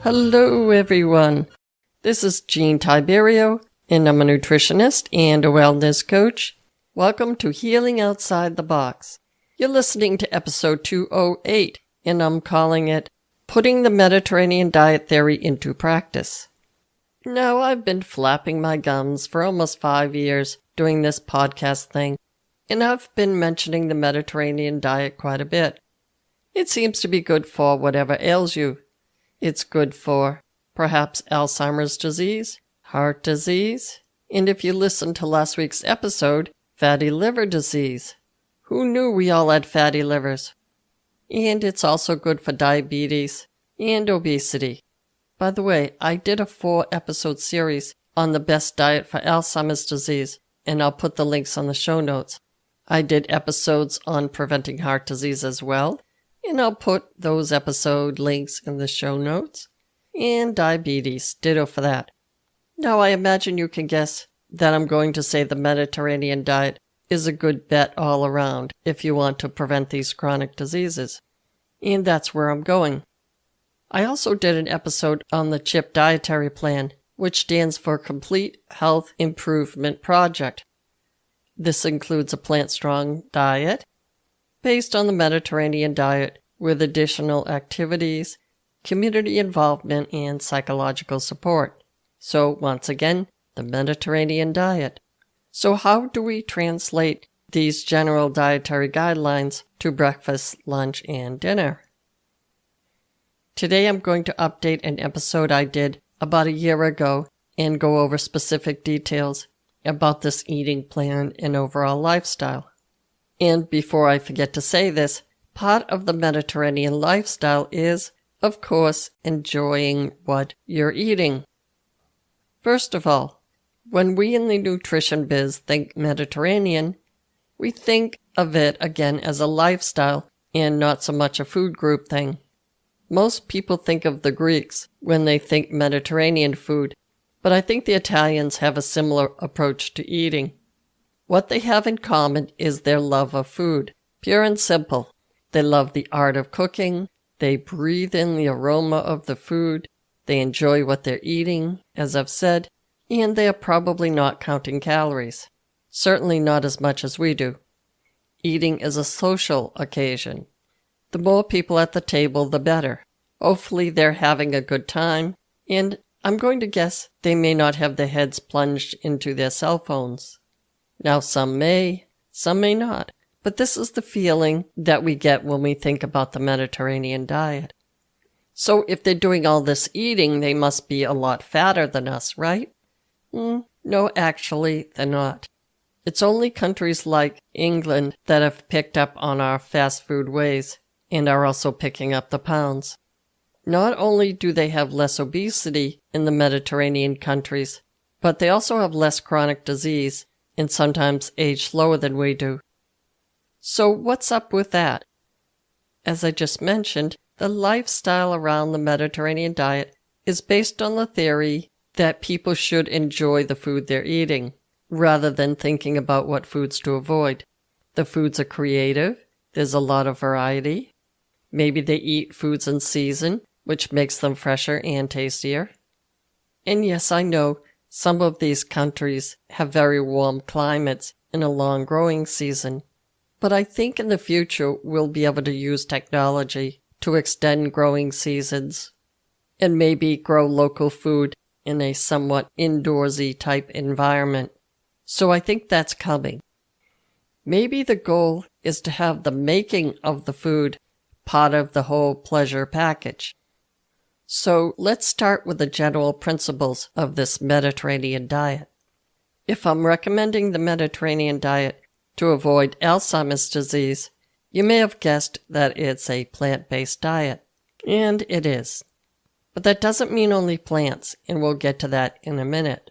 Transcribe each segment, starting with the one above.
Hello, everyone. This is Jean Tiberio, and I'm a nutritionist and a wellness coach. Welcome to Healing Outside the Box. You're listening to episode 208, and I'm calling it Putting the Mediterranean Diet Theory into Practice. Now, I've been flapping my gums for almost 5 years doing this podcast thing, and I've been mentioning the Mediterranean diet quite a bit. It seems to be good for whatever ails you. It's good for perhaps Alzheimer's disease, heart disease, and if you listened to last week's episode, fatty liver disease. Who knew we all had fatty livers? And it's also good for diabetes and obesity. By the way, I did a 4-episode series on the best diet for Alzheimer's disease, and I'll put the links on the show notes. I did episodes on preventing heart disease as well, and I'll put those episode links in the show notes. And diabetes, ditto for that. Now I imagine you can guess that I'm going to say the Mediterranean diet is a good bet all around if you want to prevent these chronic diseases. And that's where I'm going. I also did an episode on the CHIP dietary plan, which stands for Complete Health Improvement Project. This includes a plant-strong diet, based on the Mediterranean diet with additional activities, community involvement, and psychological support. So once again, the Mediterranean diet. So how do we translate these general dietary guidelines to breakfast, lunch, and dinner? Today I'm going to update an episode I did about a year ago and go over specific details about this eating plan and overall lifestyle. And before I forget to say this, part of the Mediterranean lifestyle is, of course, enjoying what you're eating. First of all, when we in the nutrition biz think Mediterranean, we think of it again as a lifestyle and not so much a food group thing. Most people think of the Greeks when they think Mediterranean food, but I think the Italians have a similar approach to eating. What they have in common is their love of food, pure and simple. They love the art of cooking, they breathe in the aroma of the food, they enjoy what they're eating, as I've said, and they are probably not counting calories. Certainly not as much as we do. Eating is a social occasion. The more people at the table, the better. Hopefully they're having a good time, and I'm going to guess they may not have their heads plunged into their cell phones. Now some may not, but this is the feeling that we get when we think about the Mediterranean diet. So if they're doing all this eating, they must be a lot fatter than us, right? No, actually, they're not. It's only countries like England that have picked up on our fast food ways and are also picking up the pounds. Not only do they have less obesity in the Mediterranean countries, but they also have less chronic disease and sometimes age slower than we do. So what's up with that? As I just mentioned, the lifestyle around the Mediterranean diet is based on the theory that people should enjoy the food they're eating, rather than thinking about what foods to avoid. The foods are creative, there's a lot of variety. Maybe they eat foods in season, which makes them fresher and tastier. And yes, I know, some of these countries have very warm climates and a long growing season, but I think in the future we'll be able to use technology to extend growing seasons and maybe grow local food in a somewhat indoorsy type environment. So I think that's coming. Maybe the goal is to have the making of the food part of the whole pleasure package. So let's start with the general principles of this Mediterranean diet. If I'm recommending the Mediterranean diet to avoid Alzheimer's disease, you may have guessed that it's a plant-based diet. And it is. But that doesn't mean only plants, and we'll get to that in a minute.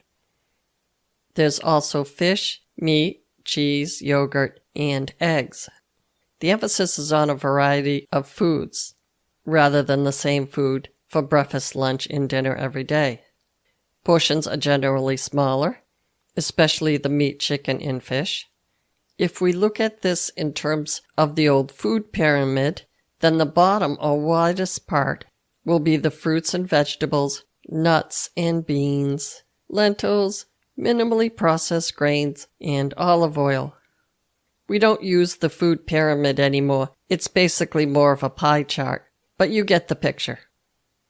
There's also fish, meat, cheese, yogurt, and eggs. The emphasis is on a variety of foods, rather than the same food for breakfast, lunch, and dinner every day. Portions are generally smaller, especially the meat, chicken, and fish. If we look at this in terms of the old food pyramid, then the bottom or widest part will be the fruits and vegetables, nuts and beans, lentils, minimally processed grains, and olive oil. We don't use the food pyramid anymore. It's basically more of a pie chart, but you get the picture.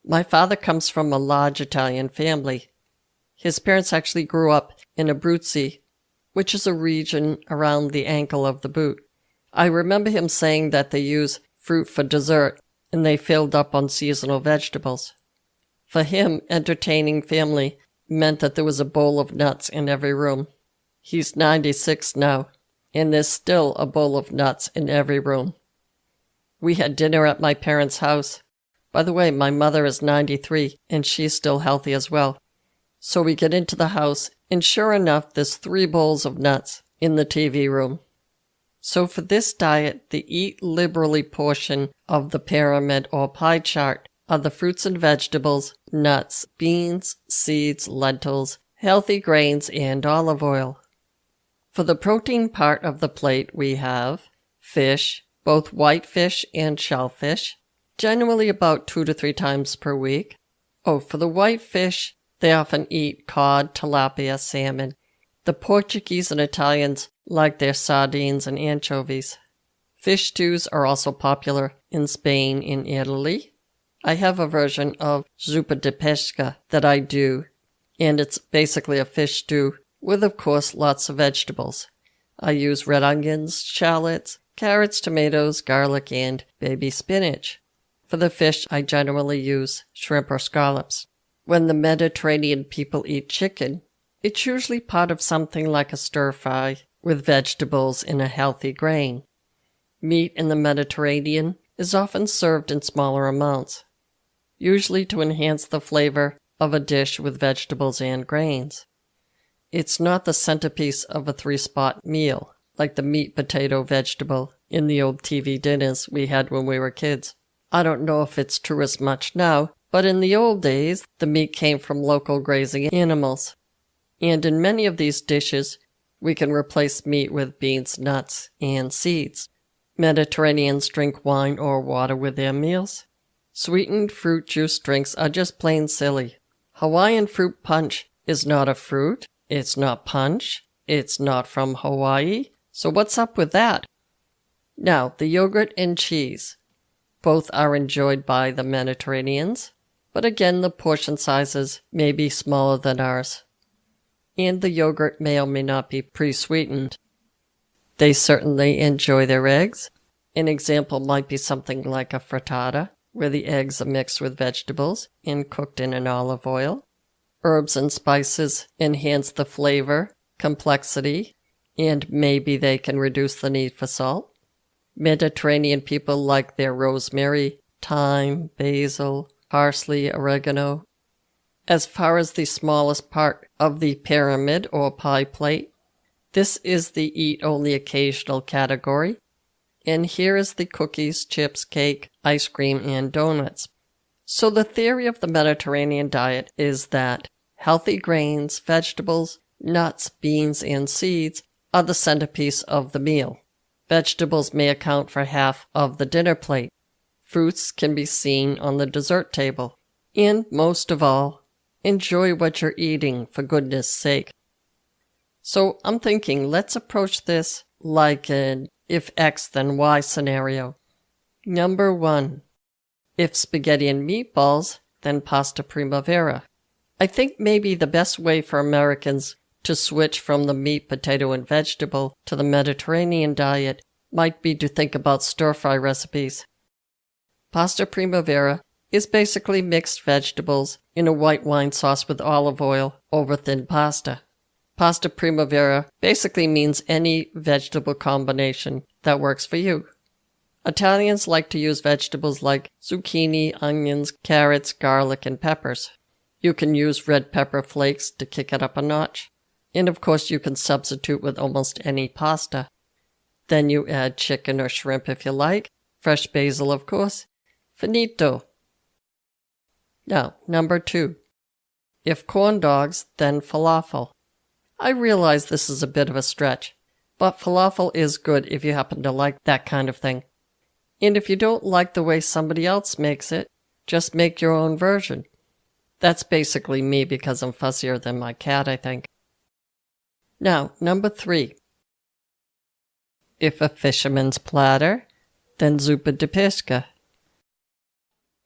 My father comes from a large Italian family. His parents actually grew up in Abruzzi, which is a region around the ankle of the boot. I remember him saying that they use fruit for dessert, and they filled up on seasonal vegetables. For him, entertaining family meant that there was a bowl of nuts in every room. He's 96 now, and there's still a bowl of nuts in every room. We had dinner at my parents' house. By the way, my mother is 93, and she's still healthy as well. So we get into the house, and sure enough, there's 3 bowls of nuts in the TV room. So for this diet, the eat liberally portion of the pyramid or pie chart are the fruits and vegetables, nuts, beans, seeds, lentils, healthy grains, and olive oil. For the protein part of the plate, we have fish, both white fish and shellfish, generally about 2 to 3 times per week. For the white fish, they often eat cod, tilapia, salmon. The Portuguese and Italians like their sardines and anchovies. Fish stews are also popular in Spain and Italy. I have a version of zuppa de pesca that I do, and it's basically a fish stew with, of course, lots of vegetables. I use red onions, shallots, carrots, tomatoes, garlic, and baby spinach. For the fish, I generally use shrimp or scallops. When the Mediterranean people eat chicken, it's usually part of something like a stir-fry with vegetables in a healthy grain. Meat in the Mediterranean is often served in smaller amounts, usually to enhance the flavor of a dish with vegetables and grains. It's not the centerpiece of a 3-spot meal, like the meat, potato, vegetable in the old TV dinners we had when we were kids. I don't know if it's true as much now, but in the old days, the meat came from local grazing animals. And in many of these dishes, we can replace meat with beans, nuts, and seeds. Mediterraneans drink wine or water with their meals. Sweetened fruit juice drinks are just plain silly. Hawaiian fruit punch is not a fruit, it's not punch, it's not from Hawaii, so what's up with that? Now, the yogurt and cheese. Both are enjoyed by the Mediterraneans, but again the portion sizes may be smaller than ours. And the yogurt may or may not be pre-sweetened. They certainly enjoy their eggs. An example might be something like a frittata, where the eggs are mixed with vegetables and cooked in an olive oil. Herbs and spices enhance the flavor, complexity, and maybe they can reduce the need for salt. Mediterranean people like their rosemary, thyme, basil, parsley, oregano. As far as the smallest part of the pyramid or pie plate, this is the eat only occasional category. And here is the cookies, chips, cake, ice cream, and donuts. So the theory of the Mediterranean diet is that healthy grains, vegetables, nuts, beans, and seeds are the centerpiece of the meal. Vegetables may account for half of the dinner plate. Fruits can be seen on the dessert table. And most of all, enjoy what you're eating, for goodness sake. So I'm thinking, let's approach this like an if X then Y scenario. Number 1. If spaghetti and meatballs, then pasta primavera. I think maybe the best way for Americans to switch from the meat, potato, and vegetable to the Mediterranean diet might be to think about stir-fry recipes. Pasta primavera is basically mixed vegetables in a white wine sauce with olive oil over thin pasta. Pasta primavera basically means any vegetable combination that works for you. Italians like to use vegetables like zucchini, onions, carrots, garlic, and peppers. You can use red pepper flakes to kick it up a notch. And of course you can substitute with almost any pasta. Then you add chicken or shrimp if you like. Fresh basil, of course. Finito. Now, number 2. If corn dogs, then falafel. I realize this is a bit of a stretch, but falafel is good if you happen to like that kind of thing. And if you don't like the way somebody else makes it, Just make your own version. That's basically me because I'm fussier than my cat, I think. Now, number 3. If a fisherman's platter, then zuppa de pesca.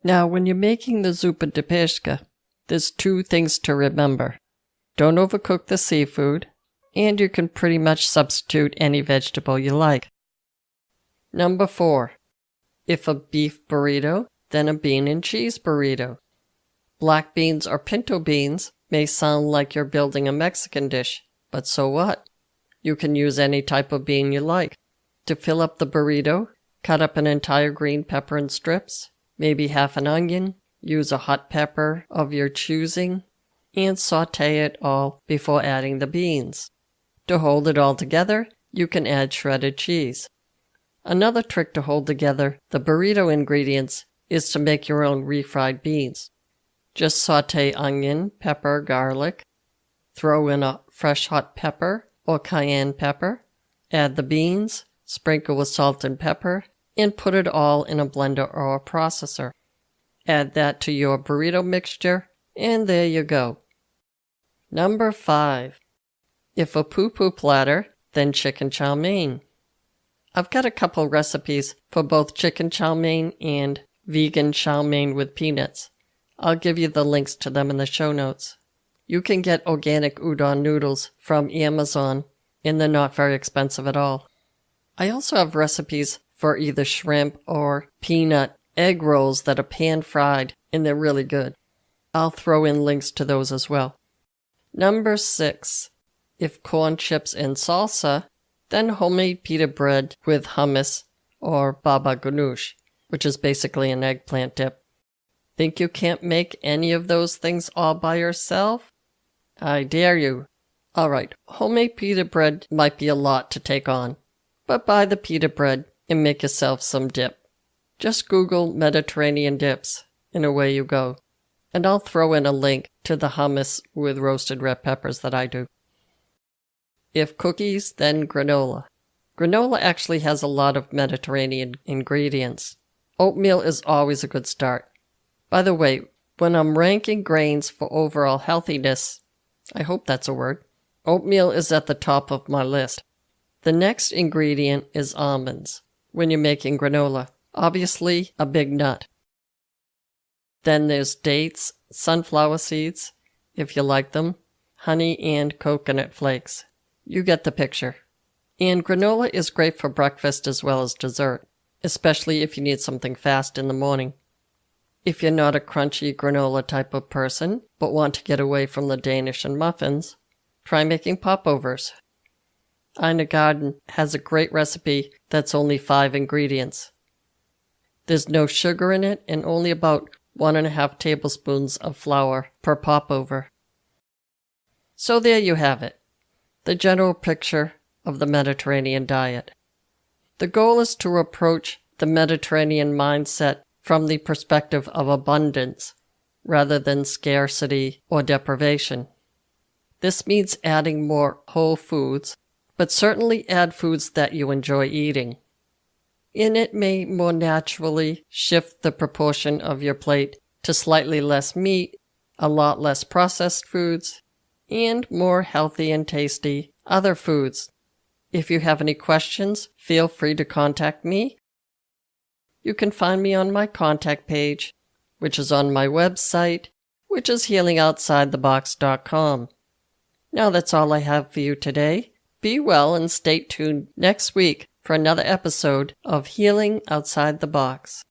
Now, when you're making the zuppa de pesca, there's 2 things to remember. Don't overcook the seafood, and you can pretty much substitute any vegetable you like. Number 4. If a beef burrito, then a bean and cheese burrito. Black beans or pinto beans may sound like you're building a Mexican dish, but so what? You can use any type of bean you like. To fill up the burrito, cut up an entire green pepper in strips, maybe half an onion, use a hot pepper of your choosing, and saute it all before adding the beans. To hold it all together, you can add shredded cheese. Another trick to hold together the burrito ingredients is to make your own refried beans. Just saute onion, pepper, garlic, throw in a fresh hot pepper or cayenne pepper, add the beans, sprinkle with salt and pepper, and put it all in a blender or a processor. Add that to your burrito mixture, and there you go. Number 5. If a poo-poo platter, then chicken chow mein. I've got a couple recipes for both chicken chow mein and vegan chow mein with peanuts. I'll give you the links to them in the show notes. You can get organic udon noodles from Amazon, and they're not very expensive at all. I also have recipes for either shrimp or peanut egg rolls that are pan-fried, and they're really good. I'll throw in links to those as well. Number 6. If corn chips and salsa, then homemade pita bread with hummus or baba ganoush, which is basically an eggplant dip. Think you can't make any of those things all by yourself? I dare you. Alright, homemade pita bread might be a lot to take on, but buy the pita bread and make yourself some dip. Just Google Mediterranean dips, and away you go. And I'll throw in a link to the hummus with roasted red peppers that I do. If cookies, then granola. Granola actually has a lot of Mediterranean ingredients. Oatmeal is always a good start. By the way, when I'm ranking grains for overall healthiness, I hope that's a word, oatmeal is at the top of my list. The next ingredient is almonds when you're making granola. Obviously, a big nut. Then there's dates, sunflower seeds, if you like them, honey, and coconut flakes. You get the picture. And granola is great for breakfast as well as dessert, especially if you need something fast in the morning. If you're not a crunchy granola type of person, but want to get away from the Danish and muffins, try making popovers. Ina Garden has a great recipe that's only 5 ingredients. There's no sugar in it and only about 1.5 tablespoons of flour per popover. So there you have it, the general picture of the Mediterranean diet. The goal is to approach the Mediterranean mindset from the perspective of abundance, rather than scarcity or deprivation. This means adding more whole foods, but certainly add foods that you enjoy eating. And it may more naturally shift the proportion of your plate to slightly less meat, a lot less processed foods, and more healthy and tasty other foods. If you have any questions, feel free to contact me. You can find me on my contact page, which is on my website, which is healingoutsidethebox.com. Now that's all I have for you today. Be well and stay tuned next week for another episode of Healing Outside the Box.